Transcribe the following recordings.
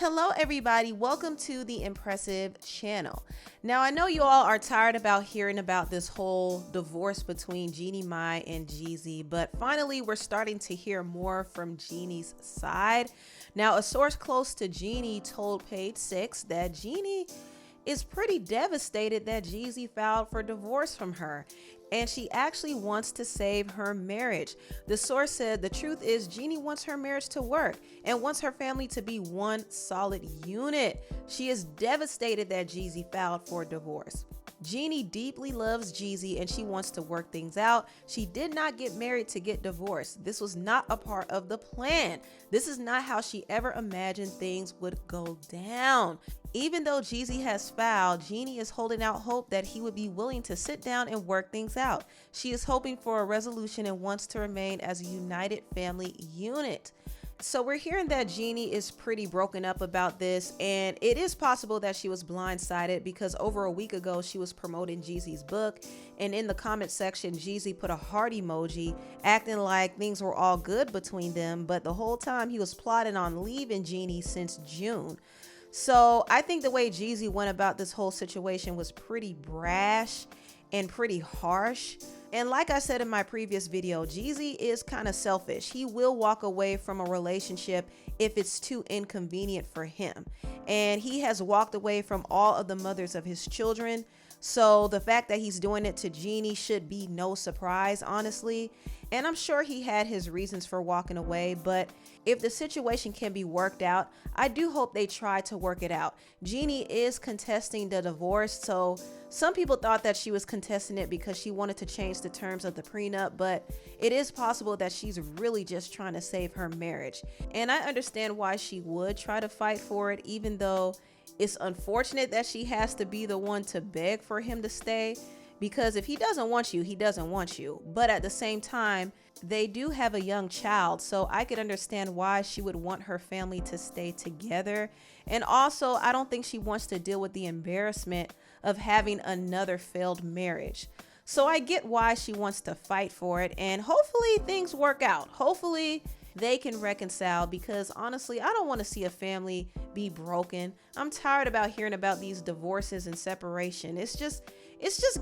Hello everybody, welcome to the Empressive channel. Now I know you all are tired about hearing about this whole divorce between Jeannie Mai and Jeezy, but finally we're starting to hear more from Jeannie's side. Now a source close to Jeannie told Page Six that Jeannie is pretty devastated that Jeezy filed for divorce from her, and she actually wants to save her marriage. The source said the truth is Jeannie wants her marriage to work and wants her family to be one solid unit. She is devastated that Jeezy filed for divorce. Jeannie deeply loves Jeezy and she wants to work things out. She did not get married to get divorced. This was not a part of the plan. This is not how she ever imagined things would go down. Even though Jeezy has filed, Jeannie is holding out hope that he would be willing to sit down and work things out. She is hoping for a resolution and wants to remain as a united family unit. So we're hearing that Jeannie is pretty broken up about this, and it is possible that she was blindsided because over a week ago she was promoting Jeezy's book, and in the comment section Jeezy put a heart emoji acting like things were all good between them, but the whole time he was plotting on leaving Jeannie since June. So I think the way Jeezy went about this whole situation was pretty brash and pretty harsh. And like I said in my previous video, Jeezy is kind of selfish. He will walk away from a relationship if it's too inconvenient for him. And he has walked away from all of the mothers of his children. So the fact that he's doing it to Jeannie should be no surprise, honestly. And I'm sure he had his reasons for walking away, but if the situation can be worked out, I do hope they try to work it out. Jeannie is contesting the divorce, so some people thought that she was contesting it because she wanted to change the terms of the prenup, but it is possible that she's really just trying to save her marriage. And I understand why she would try to fight for it, even though it's unfortunate that she has to be the one to beg for him to stay, because if he doesn't want you, he doesn't want you. But at the same time, they do have a young child, so I could understand why she would want her family to stay together. And also, I don't think she wants to deal with the embarrassment of having another failed marriage. So I get why she wants to fight for it, and hopefully things work out. Hopefully they can reconcile, because honestly, I don't want to see a family be broken. I'm tired about hearing about these divorces and separation. It's just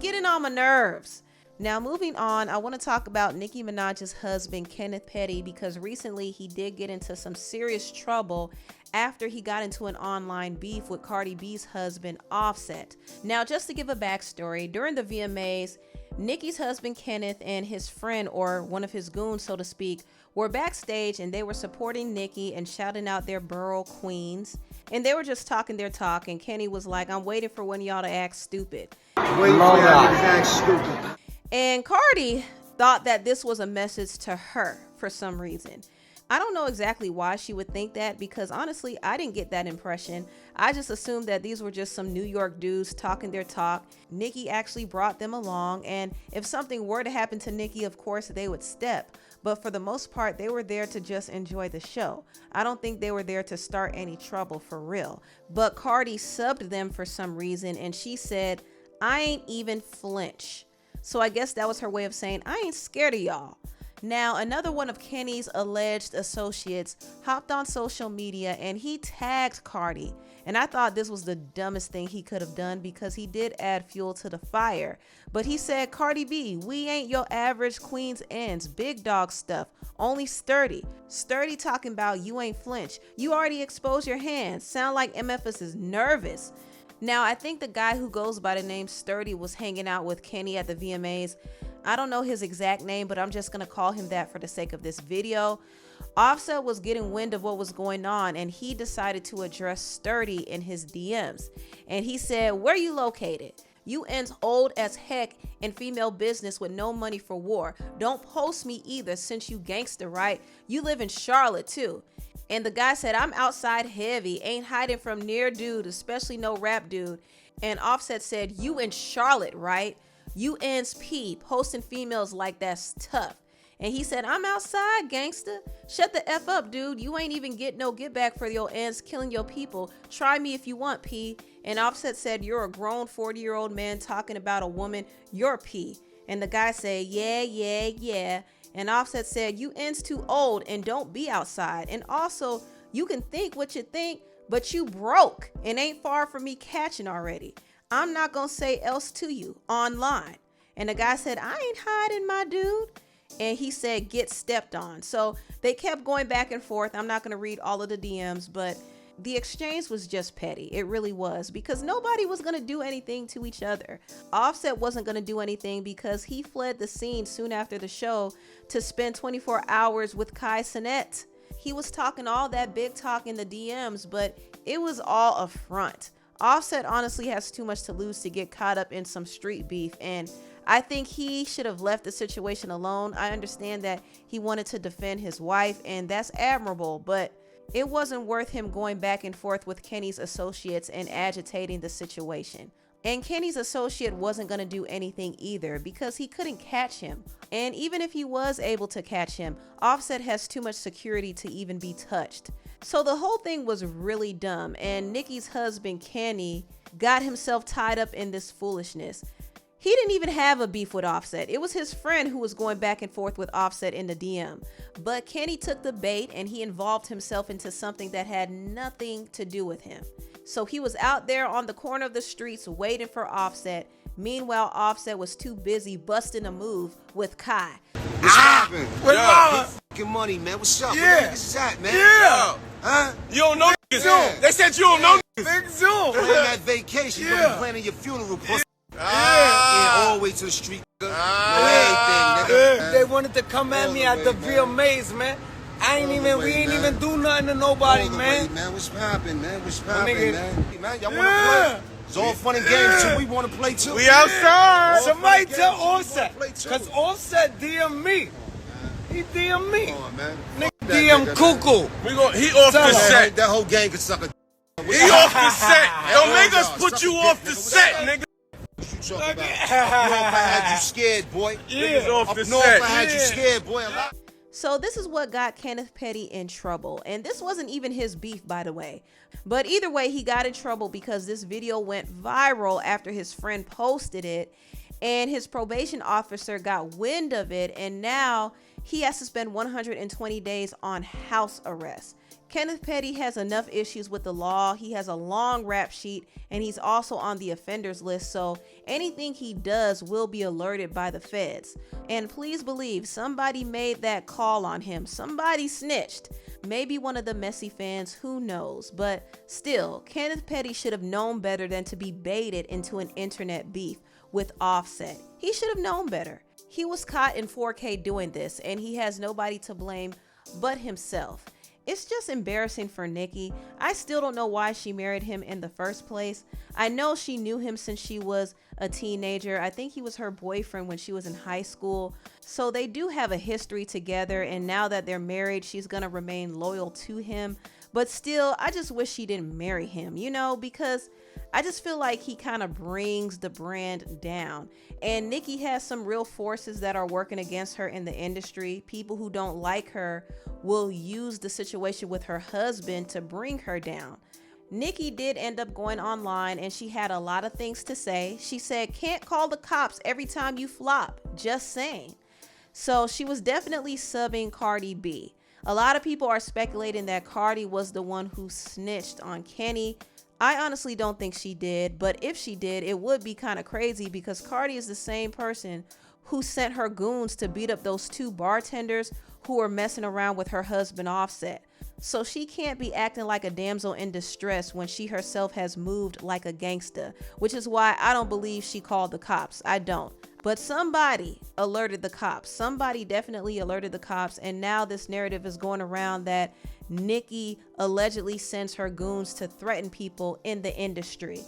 getting on my nerves. Now moving on, I want to talk about Nicki Minaj's husband, Kenneth Petty, because recently he did get into some serious trouble after he got into an online beef with Cardi B's husband, Offset. Now, just to give a backstory, during the VMAs, Nicki's husband, Kenneth, and his friend, or one of his goons, so to speak, were backstage and they were supporting Nicki and shouting out their borough queens. And they were just talking their talk, and Kenny was like, I'm waiting for one of y'all to act stupid. Waiting for y'all to act stupid. And Cardi thought that this was a message to her for some reason. I don't know exactly why she would think that, because honestly, I didn't get that impression. I just assumed that these were just some New York dudes talking their talk. Nicki actually brought them along, and if something were to happen to Nicki, of course, they would step. But for the most part, they were there to just enjoy the show. I don't think they were there to start any trouble for real. But Cardi subbed them for some reason, and she said, I ain't even flinch. So I guess that was her way of saying, I ain't scared of y'all. Now, another one of Kenny's alleged associates hopped on social media and he tagged Cardi. And I thought this was the dumbest thing he could have done, because he did add fuel to the fire. But he said, Cardi B, we ain't your average Queen's ends, big dog stuff, only sturdy. Sturdy talking about you ain't flinch. You already exposed your hands. Sound like MFS is nervous. Now, I think the guy who goes by the name Sturdy was hanging out with Kenny at the VMAs. I don't know his exact name, but I'm just going to call him that for the sake of this video. Offset was getting wind of what was going on, and he decided to address Sturdy in his DMs. And he said, where you located? You ends old as heck in female business with no money for war. Don't post me either, since you gangster, right? You live in Charlotte too. And the guy said, I'm outside heavy, ain't hiding from near dude, especially no rap dude. And Offset said, you in Charlotte, right? You ends P, posting females like that's tough. And he said, I'm outside, gangster. Shut the F up, dude. You ain't even get no get back for your ends killing your people. Try me if you want, P. And Offset said, you're a grown 40-year-old man talking about a woman. You're P. And the guy said, yeah. And Offset said, you ends too old and don't be outside. And also, you can think what you think, but you broke and ain't far from me catching already. I'm not gonna say else to you online. And the guy said, I ain't hiding, my dude. And he said, get stepped on. So they kept going back and forth. I'm not gonna read all of the DMs, but the exchange was just petty. It really was, because nobody was going to do anything to each other. Offset wasn't going to do anything because he fled the scene soon after the show to spend 24 hours with Kai Cenat. He was talking all that big talk in the DMs, but it was all a front. Offset honestly has too much to lose to get caught up in some street beef, and I think he should have left the situation alone. I understand that he wanted to defend his wife, and that's admirable, but it wasn't worth him going back and forth with Kenny's associates and agitating the situation. And Kenny's associate wasn't going to do anything either because he couldn't catch him. And even if he was able to catch him, Offset has too much security to even be touched. So the whole thing was really dumb, and Nicki's husband, Kenny, got himself tied up in this foolishness. He didn't even have a beef with Offset. It was his friend who was going back and forth with Offset in the DM. But Kenny took the bait and he involved himself into something that had nothing to do with him. So he was out there on the corner of the streets waiting for Offset. Meanwhile, Offset was too busy busting a move with Kai. What's happening? What's wrong? Fucking money, man. What's up? Yeah. Where niggas is at, man? Yeah. Huh? You don't know niggas. Yeah. They said you don't know niggas. Plan that vacation. Yeah. You be planning your funeral. Pussy. Ah. All the way to the street. Ah. Everything, nigga. They wanted to come at me at the VMAs, man. We ain't even do nothing to nobody, man. What's poppin', man? What's poppin', nigga- man? Y'all wanna play? It's all fun and games too. We wanna play too. We outside. Somebody All tell fucking Offset, games. cause Offset DM me. He DM me. Come on, man. Nigga Fuck that DM nigga, Cuckoo. He off Tell the him. set. That whole gang could suck a. He off the set. Don't make us Suck put a you dick, off the nigga. set, nigga. What you talking about? North, I had you scared, boy. Niggas off Up the north, set. I had you scared, boy. A lot. So this is what got Kenneth Petty in trouble. And this wasn't even his beef, by the way. But either way, he got in trouble because this video went viral after his friend posted it. And his probation officer got wind of it. And now he has to spend 120 days on house arrest. Kenneth Petty has enough issues with the law. He has a long rap sheet, and he's also on the offenders list. So anything he does will be alerted by the feds. And please believe somebody made that call on him. Somebody snitched. Maybe one of the messy fans, who knows? But still, Kenneth Petty should have known better than to be baited into an internet beef with Offset. He should have known better. He was caught in 4K doing this, and he has nobody to blame but himself. It's just embarrassing for Nicki. I still don't know why she married him in the first place. I know she knew him since she was a teenager. I think he was her boyfriend when she was in high school. So they do have a history together, and now that they're married, she's gonna remain loyal to him. But still, I just wish she didn't marry him, you know, because I just feel like he kind of brings the brand down. And Nicki has some real forces that are working against her in the industry. People who don't like her will use the situation with her husband to bring her down. Nicki did end up going online, and she had a lot of things to say. She said, can't call the cops every time you flop, just saying. So she was definitely subbing Cardi B. A lot of people are speculating that Cardi was the one who snitched on Kenny. I honestly don't think she did, but if she did, it would be kind of crazy because Cardi is the same person who sent her goons to beat up those two bartenders who were messing around with her husband Offset. So she can't be acting like a damsel in distress when she herself has moved like a gangsta, which is why I don't believe she called the cops. I don't. But somebody alerted the cops. Somebody definitely alerted the cops, and now this narrative is going around that Nicki allegedly sends her goons to threaten people in the industry.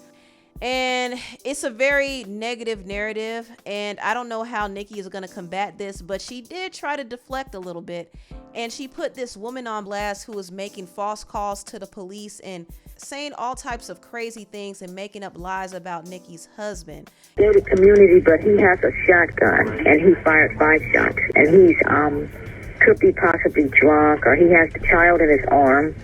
And it's a very negative narrative, and I don't know how Nicki is going to combat this, but she did try to deflect a little bit, and she put this woman on blast who was making false calls to the police and saying all types of crazy things and making up lies about Nicki's husband. Gated community, but he has a shotgun, and he fired 5 shots, and he's could be possibly drunk, or he has the child in his arm,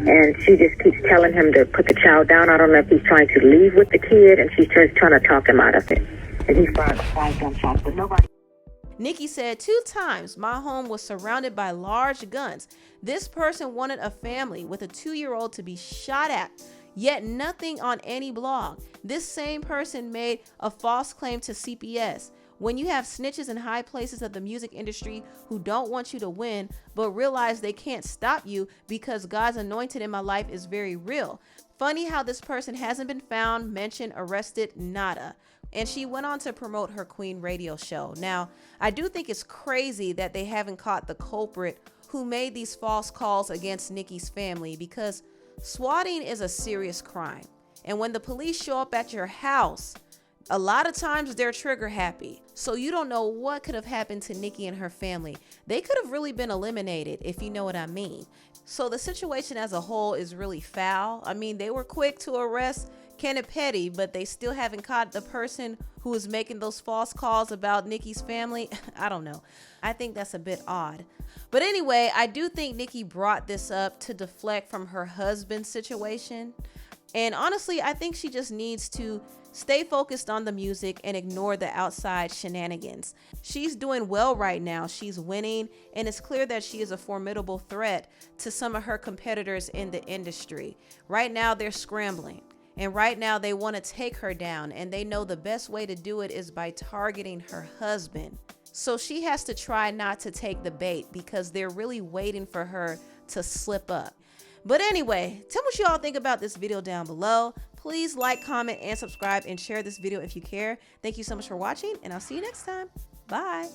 and she just keeps telling him to put the child down. I don't know if he's trying to leave with the kid, and she's just trying to talk him out of it. And he fired 5 gunshots, but nobody. Nicki said 2 times my home was surrounded by large guns. This person wanted a family with a 2-year-old to be shot at, yet nothing on any blog. This same person made a false claim to CPS. When you have snitches in high places of the music industry who don't want you to win, but realize they can't stop you because God's anointed in my life is very real. Funny how this person hasn't been found, mentioned, arrested, nada. And she went on to promote her Queen radio show. Now, I do think it's crazy that they haven't caught the culprit who made these false calls against Nicki's family, because swatting is a serious crime. And when the police show up at your house, a lot of times they're trigger happy. So you don't know what could have happened to Nicki and her family. They could have really been eliminated, if you know what I mean. So the situation as a whole is really foul. I mean, they were quick to arrest Kenneth Petty, but they still haven't caught the person who is making those false calls about Nicki's family. I don't know. I think that's a bit odd. But anyway, I do think Nicki brought this up to deflect from her husband's situation. And honestly, I think she just needs to stay focused on the music and ignore the outside shenanigans. She's doing well right now. She's winning, and it's clear that she is a formidable threat to some of her competitors in the industry. Right now, they're scrambling. And right now, they want to take her down, and they know the best way to do it is by targeting her husband. So she has to try not to take the bait, because they're really waiting for her to slip up. But anyway, tell me what you all think about this video down below. Please like, comment, and subscribe, and share this video if you care. Thank you so much for watching, and I'll see you next time. Bye.